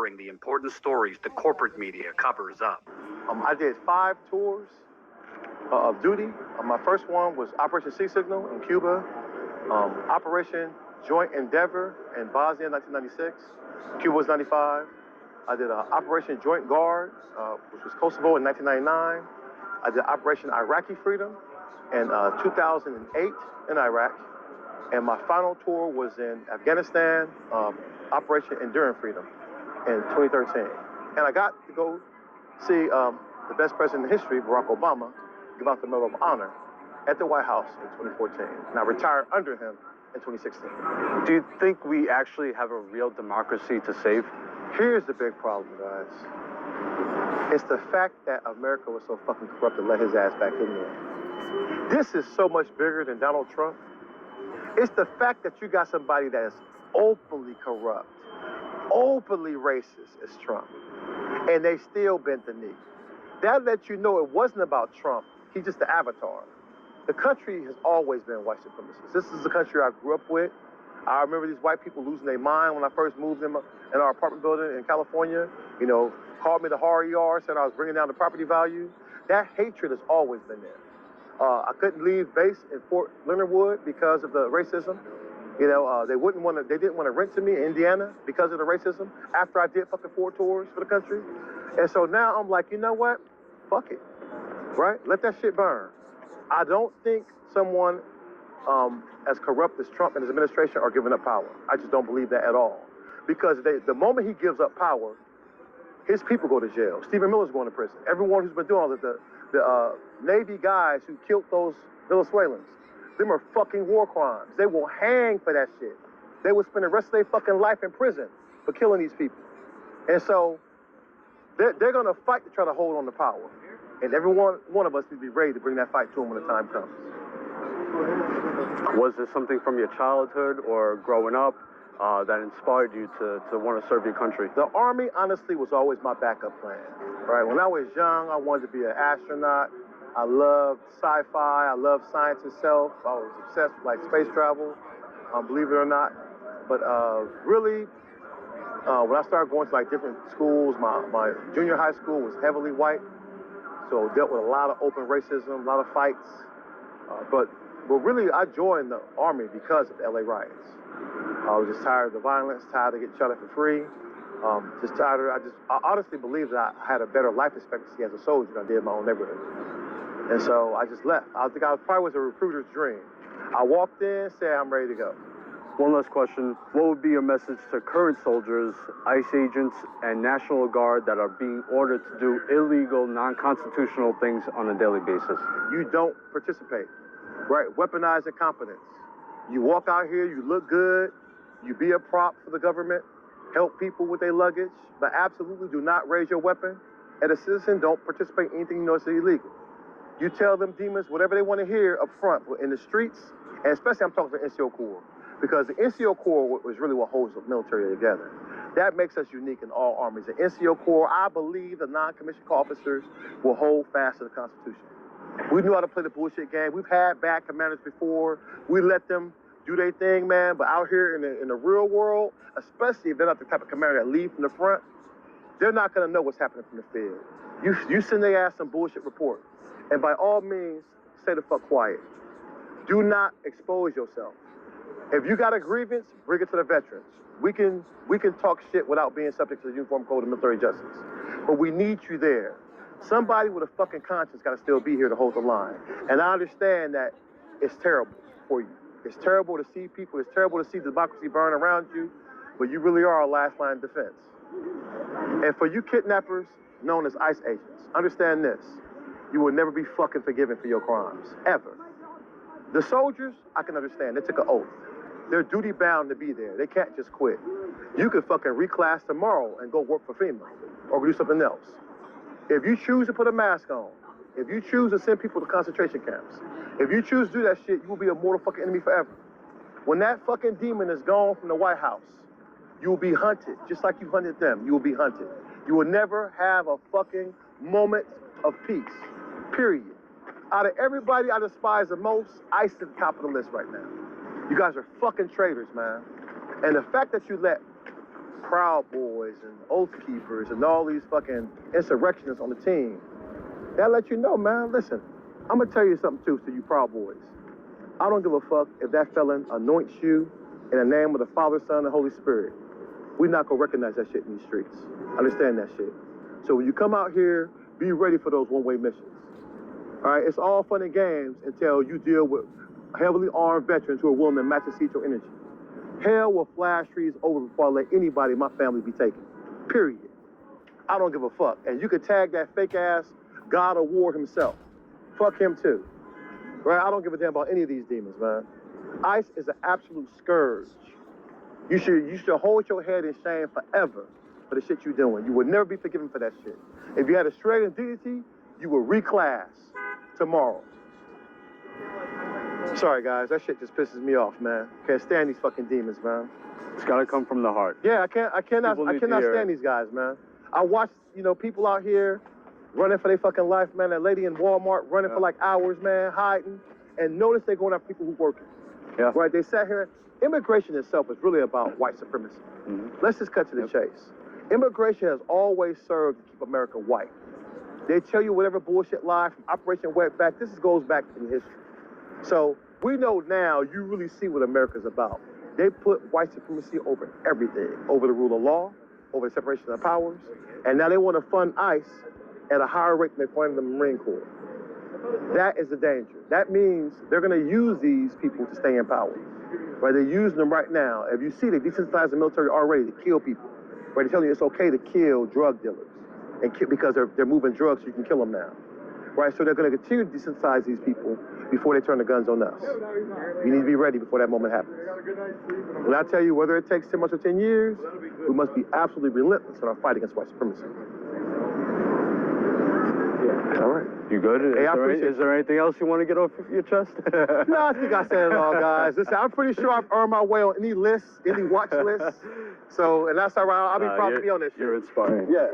covering the important stories the corporate media covers up. I did 5 tours of duty. My first one was Operation Sea Signal in Cuba, Operation Joint Endeavor in Bosnia in 1996, Cuba was 95. I did Operation Joint Guard, which was Kosovo in 1999. I did Operation Iraqi Freedom in 2008 in Iraq. And my final tour was in Afghanistan, Operation Enduring Freedom in 2013. And I got to go see the best president in history, Barack Obama, give out the Medal of Honor at the White House in 2014. And I retired under him in 2016. Do you think we actually have a real democracy to save? Here's the big problem, guys. It's the fact that America was so fucking corrupt to let his ass back in there. This is so much bigger than Donald Trump. It's the fact that you got somebody that is openly corrupt, openly racist as Trump, and they still bent the knee. That lets you know it wasn't about Trump. He's just the avatar. The country has always been white supremacist. This is the country I grew up with. I remember these white people losing their mind when I first moved in our apartment building in California. You know, called me the horror ER, said I was bringing down the property value. That hatred has always been there. I couldn't leave base in Fort Leonard Wood because of the racism. You know, they didn't want to rent to me in Indiana because of the racism after I did fucking 4 tours for the country. And so now I'm like, you know what? Fuck it, right? Let that shit burn. I don't think someone as corrupt as Trump and his administration are giving up power. I just don't believe that at all. Because the moment he gives up power, his people go to jail. Stephen Miller's going to prison. Everyone who's been doing all the Navy guys who killed those Venezuelans, them are fucking war crimes. They will hang for that shit. They will spend the rest of their fucking life in prison for killing these people. And so they're going to fight to try to hold on to power. And every one of us needs to be ready to bring that fight to them when the time comes. Was there something from your childhood or growing up that inspired you to want to serve your country? The Army, honestly, was always my backup plan. Right? When I was young, I wanted to be an astronaut. I loved sci-fi. I loved science itself. I was obsessed with space travel, believe it or not. But really, when I started going to different schools, my junior high school was heavily white, so dealt with a lot of open racism, a lot of fights. But really, I joined the Army because of the LA riots. I was just tired of the violence, tired of getting shot at for free. Just tired of, I honestly believe that I had a better life expectancy as a soldier than I did in my own neighborhood. And so I just left. I think I probably was a recruiter's dream. I walked in, said, I'm ready to go. One last question. What would be your message to current soldiers, ICE agents, and National Guard that are being ordered to do illegal, non-constitutional things on a daily basis? You don't participate, right? Weaponize incompetence. You walk out here, you look good, you be a prop for the government, help people with their luggage, but absolutely do not raise your weapon. As a citizen, don't participate in anything you know is illegal. You tell them demons whatever they want to hear up front, but in the streets, and especially I'm talking to the NCO Corps, because the NCO Corps was really what holds the military together. That makes us unique in all armies. The NCO Corps, I believe the non-commissioned officers will hold fast to the Constitution. We knew how to play the bullshit game. We've had bad commanders before. We let them do their thing, man, but out here in the real world, especially if they're not the type of commander that lead from the front, they're not going to know what's happening from the field. You send their ass some bullshit report, and by all means, stay the fuck quiet. Do not expose yourself. If you got a grievance, bring it to the veterans. We can talk shit without being subject to the Uniform Code of Military Justice, but we need you there. Somebody with a fucking conscience got to still be here to hold the line, and I understand that it's terrible for you. It's terrible to see people, it's terrible to see democracy burn around you, but you really are a last line of defense. And for you kidnappers known as ICE agents, understand this. You will never be fucking forgiven for your crimes, ever. The soldiers, I can understand, they took an oath. They're duty bound to be there. They can't just quit. You could fucking reclass tomorrow and go work for FEMA or do something else. If you choose to put a mask on, if you choose to send people to concentration camps, if you choose to do that shit, you will be a mortal fucking enemy forever. When that fucking demon is gone from the White House, you will be hunted, just like you hunted them. You will be hunted. You will never have a fucking moment of peace, period. Out of everybody I despise the most, ICE is at the top of the list right now. You guys are fucking traitors, man. And the fact that you let Proud Boys and Oath Keepers and all these fucking insurrectionists on the team. That let you know, man, listen, I'm gonna tell you something too, to you Proud Boys. I don't give a fuck if that felon anoints you in the name of the Father, Son, and Holy Spirit. We're not gonna recognize that shit in these streets. Understand that shit. So when you come out here, be ready for those one-way missions. All right, it's all fun and games until you deal with heavily armed veterans who are willing to match and see your energy. Hell will flash trees over before I let anybody in my family be taken. Period. I don't give a fuck. And you could tag that fake ass God of War himself. Fuck him too. Right? I don't give a damn about any of these demons, man. ICE is an absolute scourge. You should hold your head in shame forever for the shit you're doing. You will never be forgiven for that shit. If you had a shred of dignity, you will reclass tomorrow. Sorry, guys. That shit just pisses me off, man. Can't stand these fucking demons, man. It's got to come from the heart. Yeah, I cannot stand these guys, man. I watch, people out here running for their fucking life, man. That lady in Walmart running for like hours, man, hiding. And notice they're going after people who working. Yeah. Right? They sat here. Immigration itself is really about white supremacy. Mm-hmm. Let's just cut to the chase. Immigration has always served to keep America white. They tell you whatever bullshit lie from Operation Wetback. This goes back in history. So we know now you really see what America's about. They put white supremacy over everything, over the rule of law, over the separation of powers, and now they want to fund ICE at a higher rate than they funded the Marine Corps. That is the danger. That means they're going to use these people to stay in power. Right? They're using them right now. If you see, they desensitize the military already to kill people. Right? They're telling you it's okay to kill drug dealers because they're moving drugs, so you can kill them now. Right? So they're going to continue to desensitize these people before they turn the guns on us. You need to be ready before that moment happens. And I tell you, whether it takes 10 months or 10 years, we must be absolutely relentless in our fight against white supremacy. All right. You good? Is there anything else you want to get off your chest? No, I think I said it all, guys. Listen, I'm pretty sure I've earned my way on any list, any watch list. So, and that's all right. I'll be proud to be on this shit. You're inspiring. Yeah.